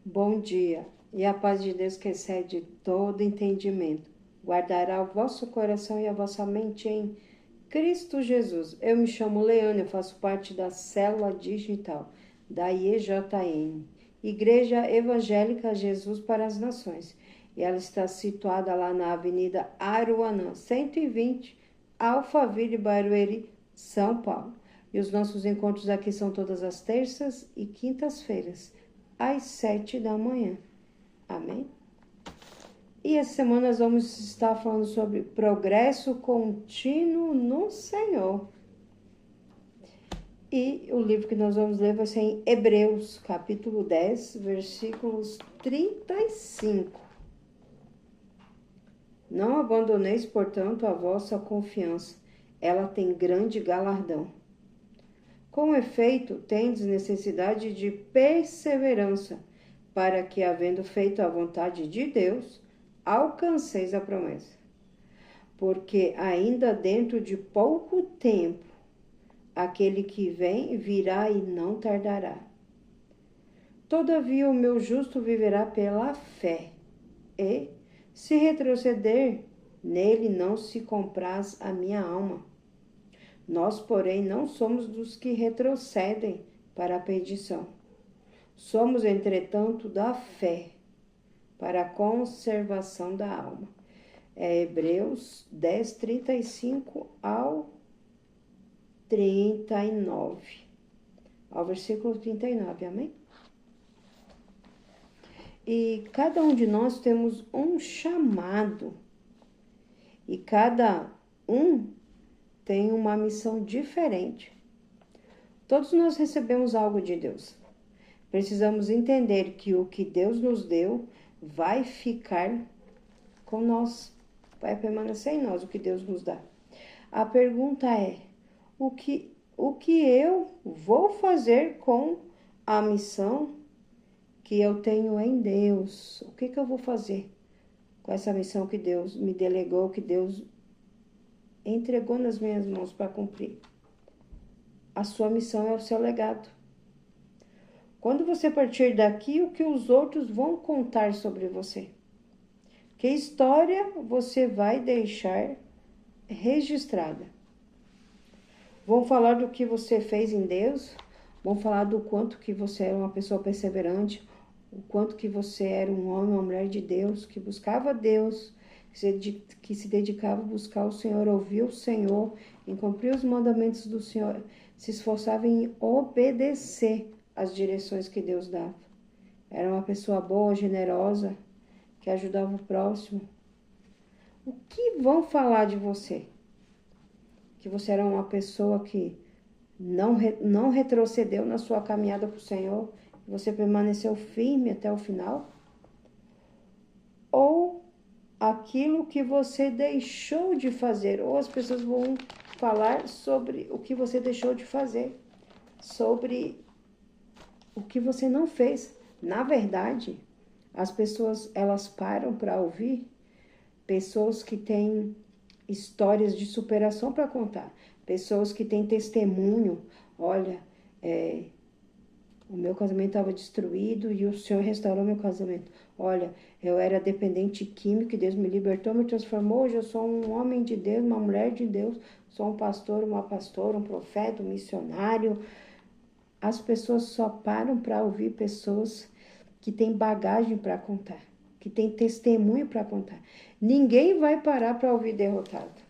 Bom dia, e a paz de Deus que excede todo entendimento, guardará o vosso coração e a vossa mente em Cristo Jesus. Eu me chamo Leana, eu faço parte da célula digital da IEJN, Igreja Evangélica Jesus para as Nações. E ela está situada lá na Avenida Aruanã, 120, Alphaville, Barueri, São Paulo. E os nossos encontros aqui são todas as terças e quintas-feiras, às 7 da manhã. Amém? E essa semana nós vamos estar falando sobre progresso contínuo no Senhor. E o livro que nós vamos ler vai ser em Hebreus, capítulo 10, versículos 35. Não abandoneis, portanto, a vossa confiança. Ela tem grande galardão. Com efeito, tendes necessidade de perseverança, para que, havendo feito a vontade de Deus, alcanceis a promessa. Porque ainda dentro de pouco tempo, aquele que vem virá e não tardará. Todavia o meu justo viverá pela fé, e, se retroceder, nele não se compraz a minha alma. Nós, porém, não somos dos que retrocedem para a perdição. Somos, entretanto, da fé, para a conservação da alma. É Hebreus 10, 35 ao 39. Ao versículo 39, amém? E cada um de nós temos um chamado. E cada um tem uma missão diferente. Todos nós recebemos algo de Deus. Precisamos entender que o que Deus nos deu vai ficar com nós, vai permanecer em nós o que Deus nos dá. A pergunta é, o que eu vou fazer com a missão que eu tenho em Deus? O que eu vou fazer com essa missão que Deus me delegou, que Deus entregou nas minhas mãos para cumprir? A sua missão é o seu legado. Quando você partir daqui, o que os outros vão contar sobre você? Que história você vai deixar registrada? Vão falar do que você fez em Deus? Vão falar do quanto que você era uma pessoa perseverante, o quanto que você era um homem, uma mulher de Deus, que buscava Deus, que se dedicava a buscar o Senhor, ouvir o Senhor, em cumprir os mandamentos do Senhor, se esforçava em obedecer as direções que Deus dava. Era uma pessoa boa, generosa, que ajudava o próximo. O que vão falar de você? Que você era uma pessoa que não retrocedeu na sua caminhada para o Senhor, você permaneceu firme até o final? Ou aquilo que você deixou de fazer? Ou as pessoas vão falar sobre o que você deixou de fazer, sobre o que você não fez. Na verdade, as pessoas, elas param para ouvir pessoas que têm histórias de superação para contar, pessoas que têm testemunho. Olha, o meu casamento estava destruído e o Senhor restaurou meu casamento. Olha, eu era dependente químico e Deus me libertou, me transformou. Hoje eu sou um homem de Deus, uma mulher de Deus, sou um pastor, uma pastora, um profeta, um missionário. As pessoas só param para ouvir pessoas que têm bagagem para contar, que têm testemunho para contar. Ninguém vai parar para ouvir derrotado.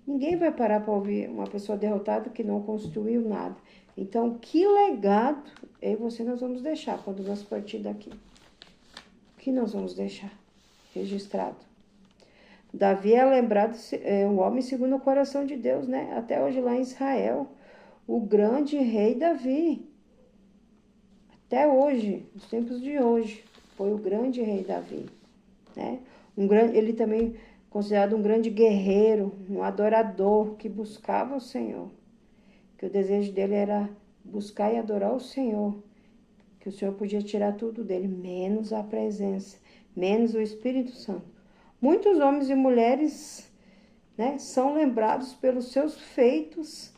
Ninguém vai parar para ouvir uma pessoa derrotada que não construiu nada. Então, que legado eu e você nós vamos deixar quando nós partir daqui? O que nós vamos deixar registrado? Davi é lembrado um homem segundo o coração de Deus, né? Até hoje lá em Israel, o grande rei Davi. Até hoje, nos tempos de hoje, foi o grande rei Davi, né? Ele também considerado um grande guerreiro, um adorador que buscava o Senhor. Que o desejo dele era buscar e adorar o Senhor. Que o Senhor podia tirar tudo dele, menos a presença, menos o Espírito Santo. Muitos homens e mulheres, né, são lembrados pelos seus feitos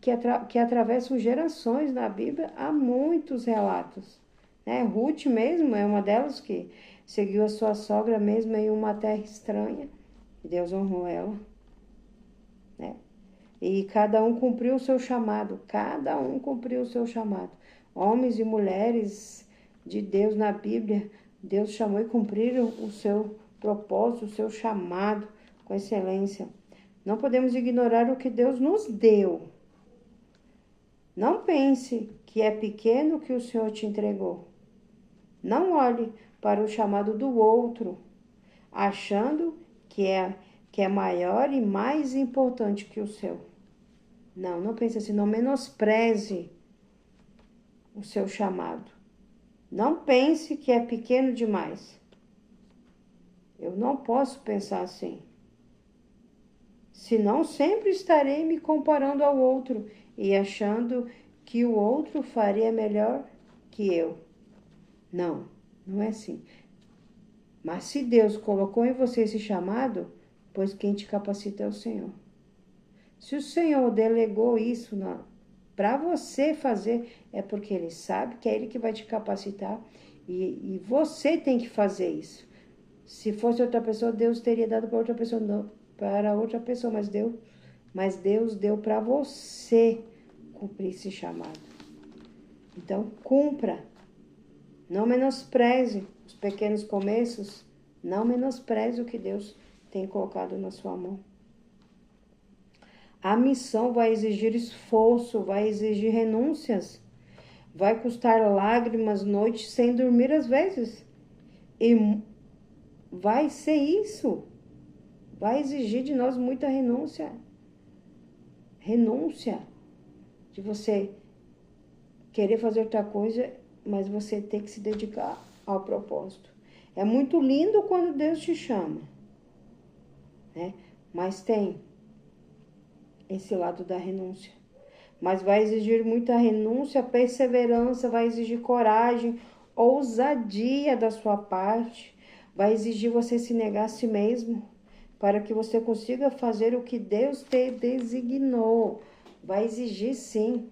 que atravessam gerações na Bíblia. Há muitos relatos né? Ruth mesmo é uma delas que seguiu a sua sogra mesmo em uma terra estranha. Deus honrou ela, né? E cada um cumpriu o seu chamado. Cada um cumpriu o seu chamado. Homens e mulheres de Deus na Bíblia, Deus chamou e cumpriram o seu propósito, o seu chamado com excelência. Não podemos ignorar o que Deus nos deu. Não pense que é pequeno o que o Senhor te entregou. Não olhe para o chamado do outro, achando que é maior e mais importante que o seu. Não, não pense assim, não menospreze o seu chamado. Não pense que é pequeno demais. Eu não posso pensar assim. Senão sempre estarei me comparando ao outro e achando que o outro faria melhor que eu. Não, não é assim. Mas se Deus colocou em você esse chamado, pois quem te capacita é o Senhor. Se o Senhor delegou isso para você fazer, é porque Ele sabe que é Ele que vai te capacitar e você tem que fazer isso. Se fosse outra pessoa, Deus teria dado para outra pessoa, não, para outra pessoa, mas Deus deu para você cumprir esse chamado. Então, cumpra. Não menospreze os pequenos começos, não menospreze o que Deus tem colocado na sua mão. A missão vai exigir esforço, vai exigir renúncias, vai custar lágrimas, noites sem dormir às vezes. E vai ser isso. Vai exigir de nós muita renúncia. Renúncia de você querer fazer outra coisa, mas você tem que se dedicar ao propósito. É muito lindo quando Deus te chama, né? Mas tem esse lado da renúncia. Mas vai exigir muita renúncia, perseverança, vai exigir coragem, ousadia da sua parte, vai exigir você se negar a si mesmo, para que você consiga fazer o que Deus te designou. Vai exigir, sim,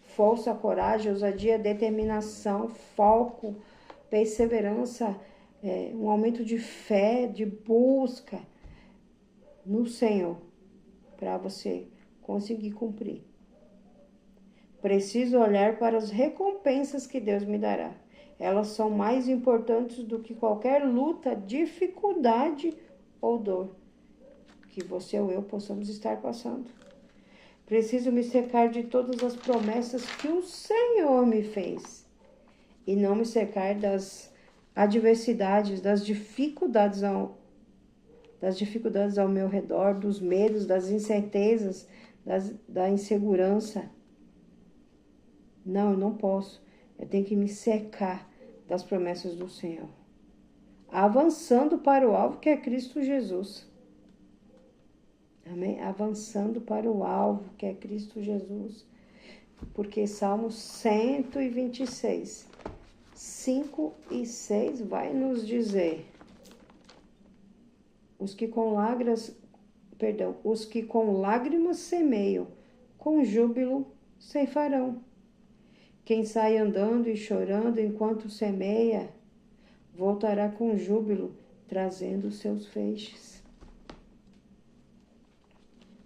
força, coragem, ousadia, determinação, foco, perseverança, um aumento de fé, de busca no Senhor, para você conseguir cumprir. Preciso olhar para as recompensas que Deus me dará. Elas são mais importantes do que qualquer luta, dificuldade ou dor que você ou eu possamos estar passando. Preciso me cercar de todas as promessas que o Senhor me fez e não me cercar das adversidades, das dificuldades ao meu redor, dos medos, das incertezas, da insegurança. Não, eu não posso. Eu tenho que me cercar das promessas do Senhor. Avançando para o alvo que é Cristo Jesus. Amém? Avançando para o alvo que é Cristo Jesus. Porque Salmo 126, 5 e 6 vai nos dizer: os que com lágrimas semeiam, com júbilo ceifarão. Quem sai andando e chorando enquanto semeia, voltará com júbilo, trazendo seus feixes.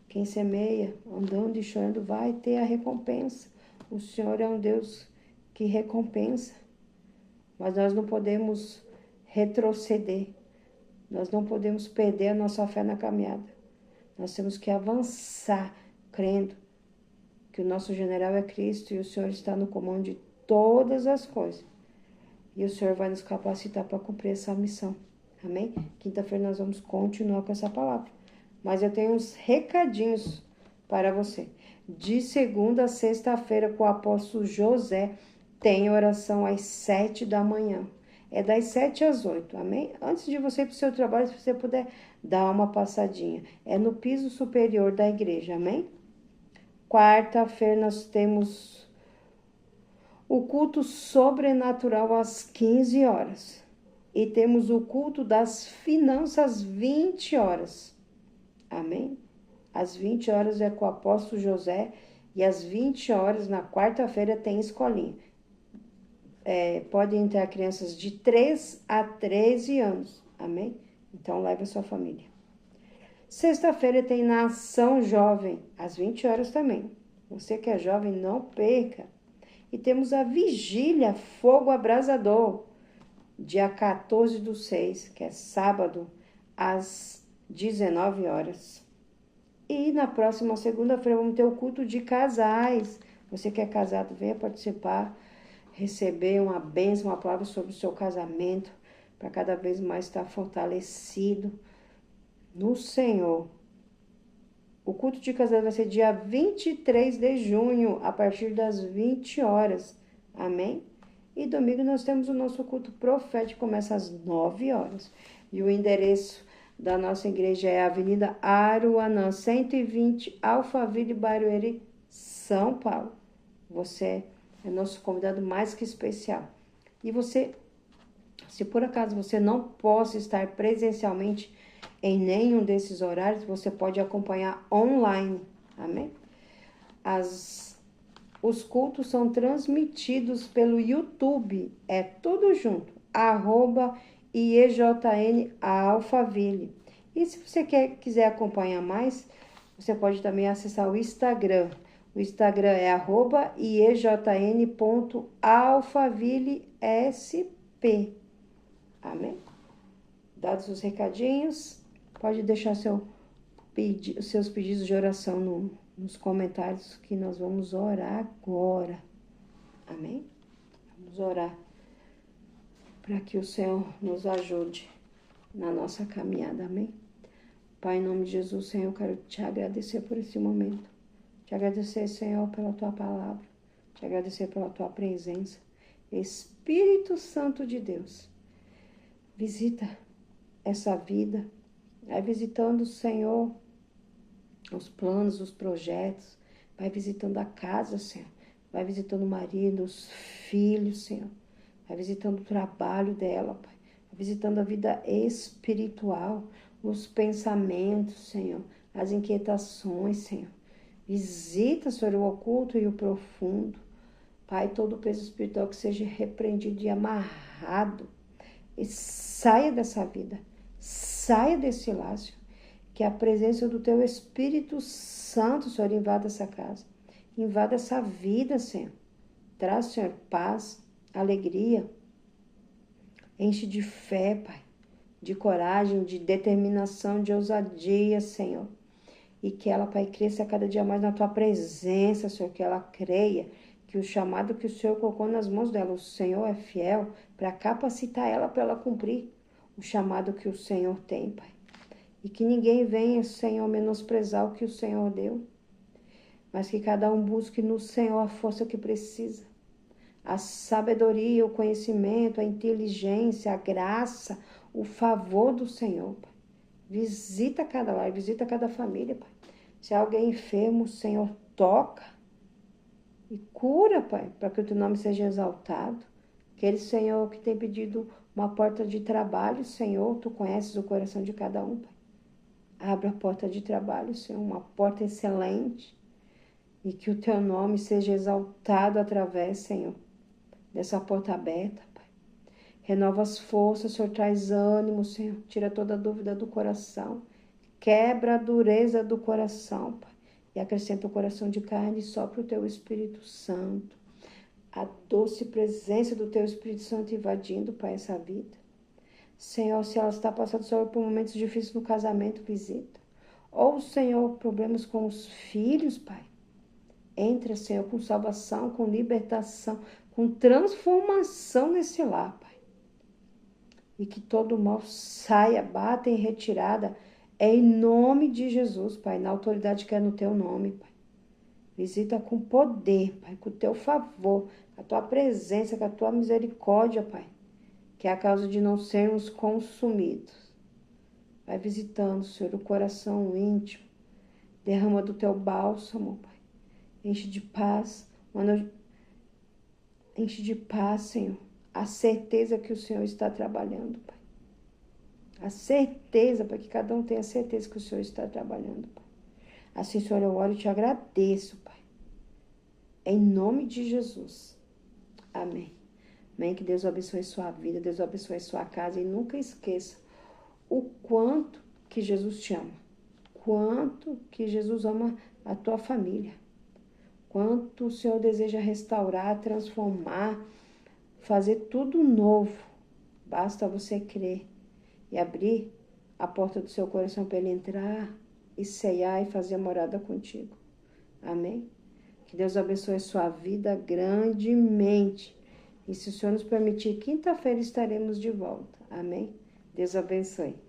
Quem semeia, andando e chorando, vai ter a recompensa. O Senhor é um Deus que recompensa. Mas nós não podemos retroceder. Nós não podemos perder a nossa fé na caminhada. Nós temos que avançar, crendo que o nosso general é Cristo e o Senhor está no comando de todas as coisas. E o Senhor vai nos capacitar para cumprir essa missão. Amém? Quinta-feira nós vamos continuar com essa palavra. Mas eu tenho uns recadinhos para você. De segunda a sexta-feira com o apóstolo José, tem oração às 7 da manhã. É das 7 às 8, amém? Antes de você ir para o seu trabalho, se você puder dar uma passadinha. É no piso superior da igreja, amém? Quarta-feira nós temos o culto sobrenatural às 15 horas. E temos o culto das finanças às 20 horas. Amém? Às 20 horas é com o apóstolo José e às 20 horas na quarta-feira tem escolinha. Podem entrar crianças de 3 a 13 anos, amém? Então, leve a sua família. Sexta-feira tem Nação Jovem, às 20 horas também. Você que é jovem, não perca. E temos a Vigília Fogo Abrasador, dia 14/6, que é sábado, às 19 horas. E na próxima segunda-feira vamos ter o culto de casais. Você que é casado, venha participar, receber uma bênção, uma palavra sobre o seu casamento, para cada vez mais estar fortalecido no Senhor. O culto de casais vai ser dia 23 de junho, a partir das 20 horas. Amém? E domingo nós temos o nosso culto profético, começa às 9 horas. E o endereço da nossa igreja é a Avenida Aruanã, 120, Alphaville, Barueri, São Paulo. Você é nosso convidado mais que especial. E você, se por acaso você não possa estar presencialmente em nenhum desses horários, você pode acompanhar online. Amém? Os cultos são transmitidos pelo YouTube, é tudo junto, @IEJN Alphaville. E se você quiser acompanhar mais, você pode também acessar o Instagram. O Instagram é @IEJN.alphavillesp. Amém? Dados os recadinhos, pode deixar os seus pedidos de oração nos comentários, que nós vamos orar agora. Amém? Vamos orar para que o Senhor nos ajude na nossa caminhada. Amém? Pai, em nome de Jesus, Senhor, eu quero te agradecer por esse momento. Te agradecer, Senhor, pela tua palavra. Te agradecer pela tua presença. Espírito Santo de Deus, visita essa vida. Vai visitando, Senhor, os planos, os projetos. Vai visitando a casa, Senhor. Vai visitando o marido, os filhos, Senhor. Vai visitando o trabalho dela, Pai. Vai visitando a vida espiritual, os pensamentos, Senhor. As inquietações, Senhor. Visita, Senhor, o oculto e o profundo. Pai, todo o peso espiritual que seja repreendido e amarrado. E saia dessa vida. Saia desse laço. Que a presença do teu Espírito Santo, Senhor, invada essa casa. Invada essa vida, Senhor. Traz, Senhor, paz, alegria. Enche de fé, Pai. De coragem, de determinação, de ousadia, Senhor. E que ela, Pai, cresça cada dia mais na tua presença, Senhor. Que ela creia que o chamado que o Senhor colocou nas mãos dela, o Senhor é fiel para capacitar ela para ela cumprir o chamado que o Senhor tem, Pai. E que ninguém venha, Senhor, menosprezar o que o Senhor deu, mas que cada um busque no Senhor a força que precisa, a sabedoria, o conhecimento, a inteligência, a graça, o favor do Senhor, Pai. Visita cada lar, visita cada família, Pai. Se há alguém enfermo, Senhor, toca e cura, Pai, para que o teu nome seja exaltado. Aquele, Senhor, que tem pedido uma porta de trabalho, Senhor, tu conheces o coração de cada um, Pai. Abra a porta de trabalho, Senhor, uma porta excelente, e que o teu nome seja exaltado através, Senhor, dessa porta aberta, Pai. Renova as forças, Senhor, traz ânimo, Senhor, tira toda dúvida do coração, quebra a dureza do coração, Pai, e acrescenta o coração de carne e sopra o teu Espírito Santo. A doce presença do teu Espírito Santo invadindo, Pai, essa vida. Senhor, se ela está passando, Senhor, por momentos difíceis no casamento, visita. Ou, Senhor, problemas com os filhos, Pai. Entra, Senhor, com salvação, com libertação, com transformação nesse lar, Pai. E que todo mal saia, bata em retirada, em nome de Jesus, Pai, na autoridade que é no teu nome, Pai. Visita com poder, Pai, com o teu favor, com a tua presença, com a tua misericórdia, Pai. Que é a causa de não sermos consumidos. Vai visitando, Senhor, o coração íntimo. Derrama do teu bálsamo, Pai. Enche de paz. Enche de paz, Senhor. A certeza que o Senhor está trabalhando, Pai. A certeza, para que cada um tenha certeza que o Senhor está trabalhando, Pai. Assim, Senhor, eu oro e te agradeço, Pai. Em nome de Jesus. Amém. Amém? Que Deus abençoe sua vida, Deus abençoe sua casa. E nunca esqueça o quanto que Jesus te ama. Quanto que Jesus ama a tua família. Quanto o Senhor deseja restaurar, transformar, fazer tudo novo. Basta você crer e abrir a porta do seu coração para Ele entrar e ceiar e fazer a morada contigo. Amém? Que Deus abençoe a sua vida grandemente. E se o Senhor nos permitir, quinta-feira estaremos de volta. Amém? Deus abençoe.